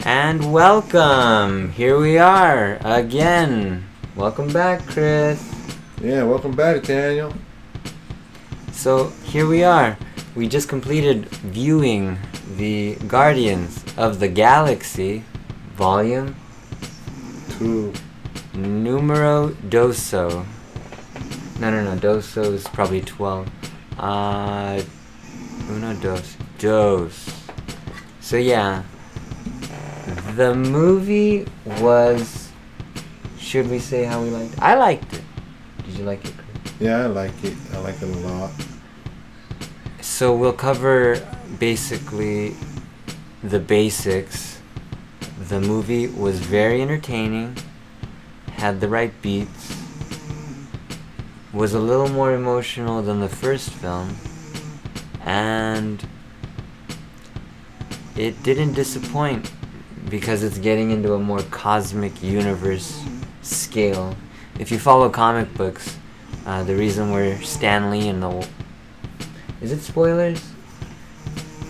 And welcome! Here we are again. Welcome back, Chris. Yeah, welcome back, Daniel. So, here we are. We just completed viewing the Guardians of the Galaxy Volume Two. Numero Doso. No. Doso is probably 12. Uno, dos. Dos. So, yeah. The movie was... Should we say how we liked it? I liked it. Did you like it, Chris? Yeah, I like it. I like it a lot. So we'll cover basically the basics. The movie was very entertaining, had the right beats, was a little more emotional than the first film, and it didn't disappoint because it's getting into a more cosmic universe scale. If you follow comic books, the reason where Stan Lee and the... Is it spoilers?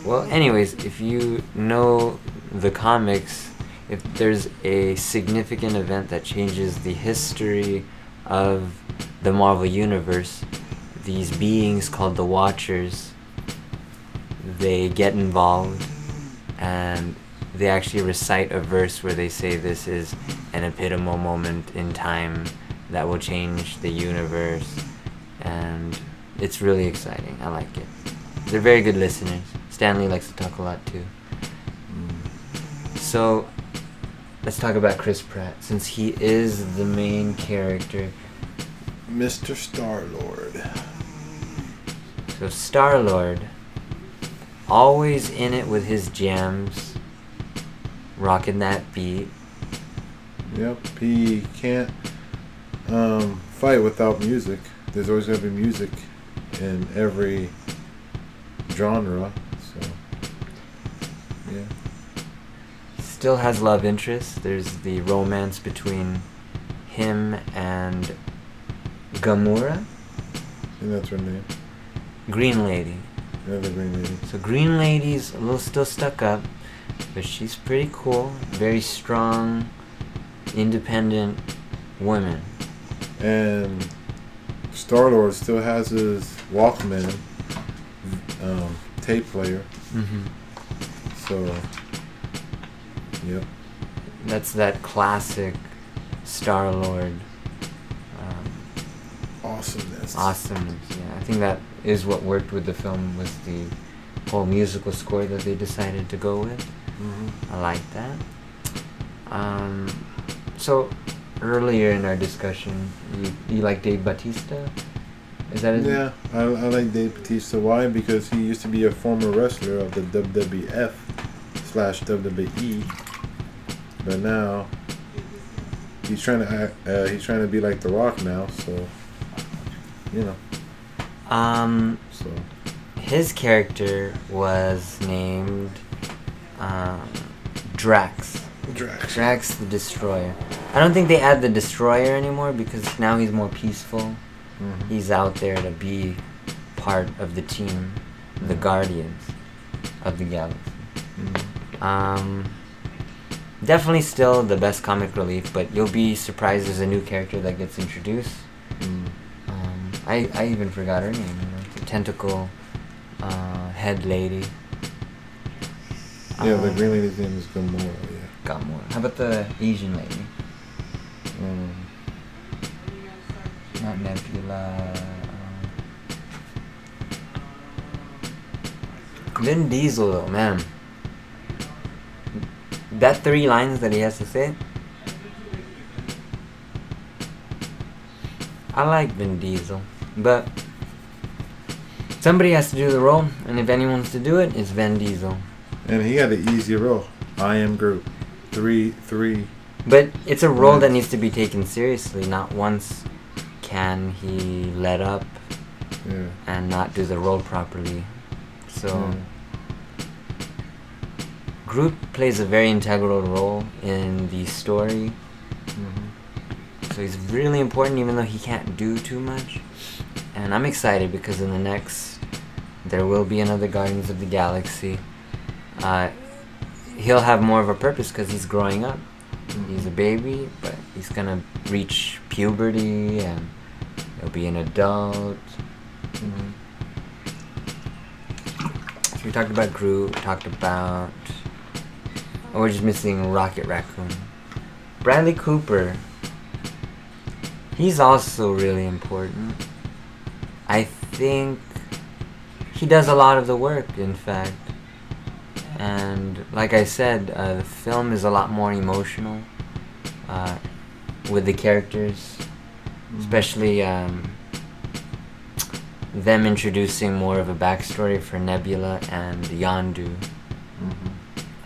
Well, anyways, if you know the comics, if there's a significant event that changes the history of the Marvel Universe, these beings called the Watchers, they get involved, and they actually recite a verse where they say this is an epitomal moment in time that will change the universe, and it's really exciting. I like it. They're very good listeners. Stanley likes to talk a lot too. So, let's talk about Chris Pratt, since he is the main character. Mr. Star-Lord. So Star-Lord, always in it with his jams, rocking that beat. Yep, he can't fight without music. There's always going to be music in every genre, so yeah. Still has love interest. There's the romance between him and Gamora, I think that's her name. Green Lady. Yeah, the Green Lady. So Green Lady's a little still stuck up, but she's pretty cool. Very strong, independent woman. And Star-Lord still has his Walkman tape player. Mm-hmm. So, yep. That's that classic Star-Lord Awesomeness. awesomeness. Yeah, I think that is what worked with the film, was the whole musical score that they decided to go with. Mm-hmm. I like that. So earlier in our discussion, you like Dave Bautista? Is that his name? Yeah, I like Dave Bautista. Why? Because he used to be a former wrestler of the WWF/WWE, but now he's trying to be like The Rock now. So, you know. So His character was named Drax. Drax the Destroyer. I don't think they add the Destroyer anymore because now he's more peaceful. Mm-hmm. He's out there to be part of the team, the Guardians of the Galaxy. Mm-hmm. Definitely still the best comic relief, but you'll be surprised there's a new character that gets introduced. Mm. I even forgot her name. The tentacle head lady. Yeah, the Green Lady's name is Gamora. Yeah. Gamora. How about the Asian lady? Not Nebula. Vin Diesel, though, man. That 3 lines that he has to say. I like Vin Diesel, but somebody has to do the role, and if anyone's to do it, it's Vin Diesel. And he had an easy role. I am Groot. Three. But it's a role that needs to be taken seriously. Not once can he let up and not do the role properly. So Groot plays a very integral role in the story. Mm-hmm. So he's really important, even though he can't do too much. And I'm excited because in the next, there will be another Guardians of the Galaxy. he'll have more of a purpose because he's growing up. He's a baby, but he's gonna reach puberty and he'll be an adult. Mhm. So we talked about Groot, talked about... Oh, we're just missing Rocket Raccoon. Bradley Cooper. He's also really important. I think he does a lot of the work, in fact. And like I said, the film is a lot more emotional with the characters, especially them introducing more of a backstory for Nebula and Yondu.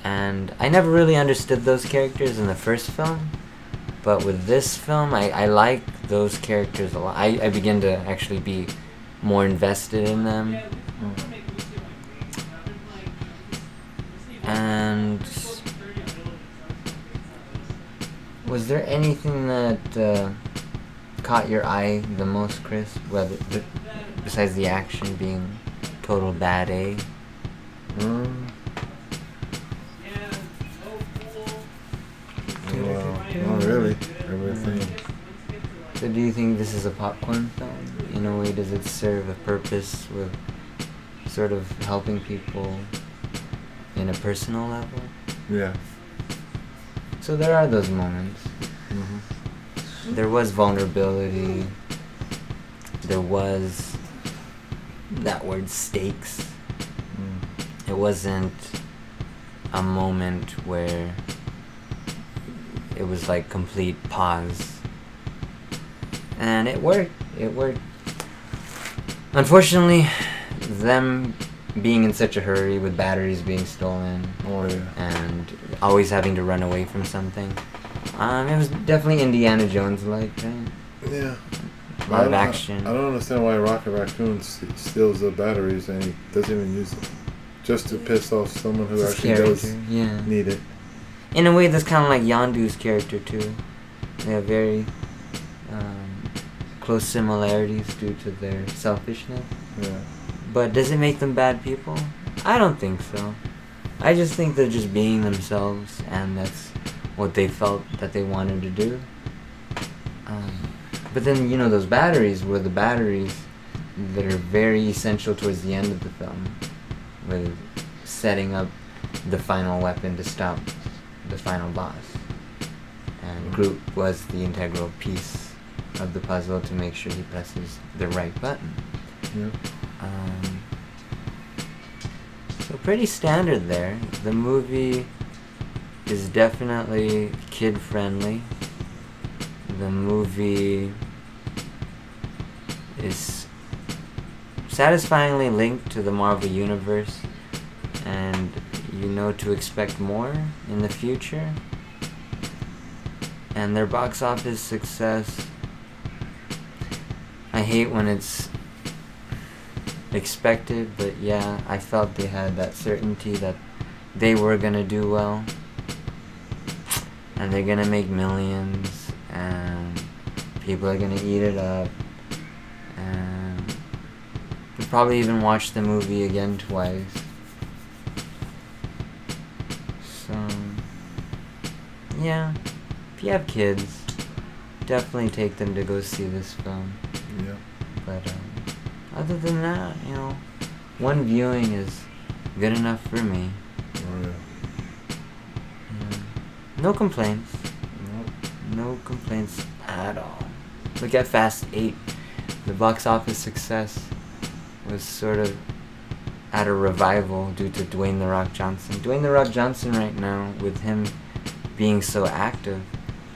And I never really understood those characters in the first film, but with this film, I like those characters a lot. I begin to actually be more invested in them. And was there anything that caught your eye the most, Chris? Whether besides the action being total bad A? Well, not really. Everything. So do you think this is a popcorn film? In a way, does it serve a purpose with sort of helping people in a personal level? Yeah. So there are those moments. There was vulnerability. There was that word stakes. It wasn't a moment where it was like complete pause. And it worked. It worked. Unfortunately, them being in such a hurry with batteries being stolen and always having to run away from something. It was definitely Indiana Jones-like, right? Yeah. A lot of action. I don't understand why Rocket Raccoon steals the batteries and he doesn't even use them. Just to piss off someone who actually does need it. In a way, that's kind of like Yondu's character, too. They have very close similarities due to their selfishness. Yeah. But does it make them bad people? I don't think so. I just think they're just being themselves, and that's what they felt that they wanted to do. But then, you know, those batteries were the batteries that are very essential towards the end of the film, with setting up the final weapon to stop the final boss. And Groot was the integral piece of the puzzle to make sure he presses the right button. Yeah. So pretty standard there. The movie is definitely kid-friendly. The movie is satisfyingly linked to the Marvel Universe, and you know to expect more in the future. And their box office success, I hate when it's expected, but yeah, I felt they had that certainty that they were gonna do well, and they're gonna make millions, and people are gonna eat it up, and we'll probably even watch the movie again twice. So yeah, if you have kids, definitely take them to go see this film. Yeah. But other than that, you know, one viewing is good enough for me. Oh, yeah. No complaints. Nope. No complaints at all. Look at Fast 8. The box office success was sort of at a revival due to Dwayne "The Rock" Johnson. Dwayne "The Rock" Johnson right now, with him being so active,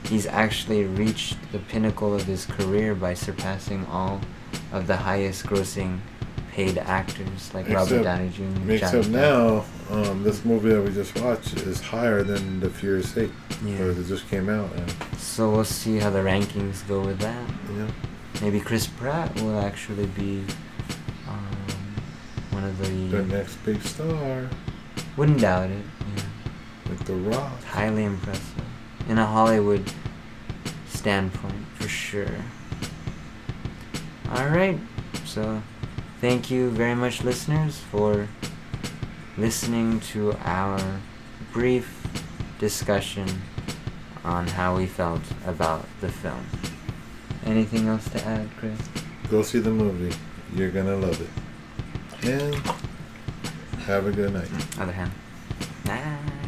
he's actually reached the pinnacle of his career by surpassing all of the highest grossing paid actors like Robert Downey Jr. Except now, this movie that we just watched is higher than The Furious 8. Yeah. That just came out. So we'll see how the rankings go with that. Yeah. Maybe Chris Pratt will actually be one of The next big star. Wouldn't doubt it. Yeah. With The Rock. It's highly impressive. In a Hollywood standpoint, for sure. Alright, so thank you very much, listeners, for listening to our brief discussion on how we felt about the film. Anything else to add, Chris? Go see the movie. You're gonna love it. And have a good night. Other hand. Nah.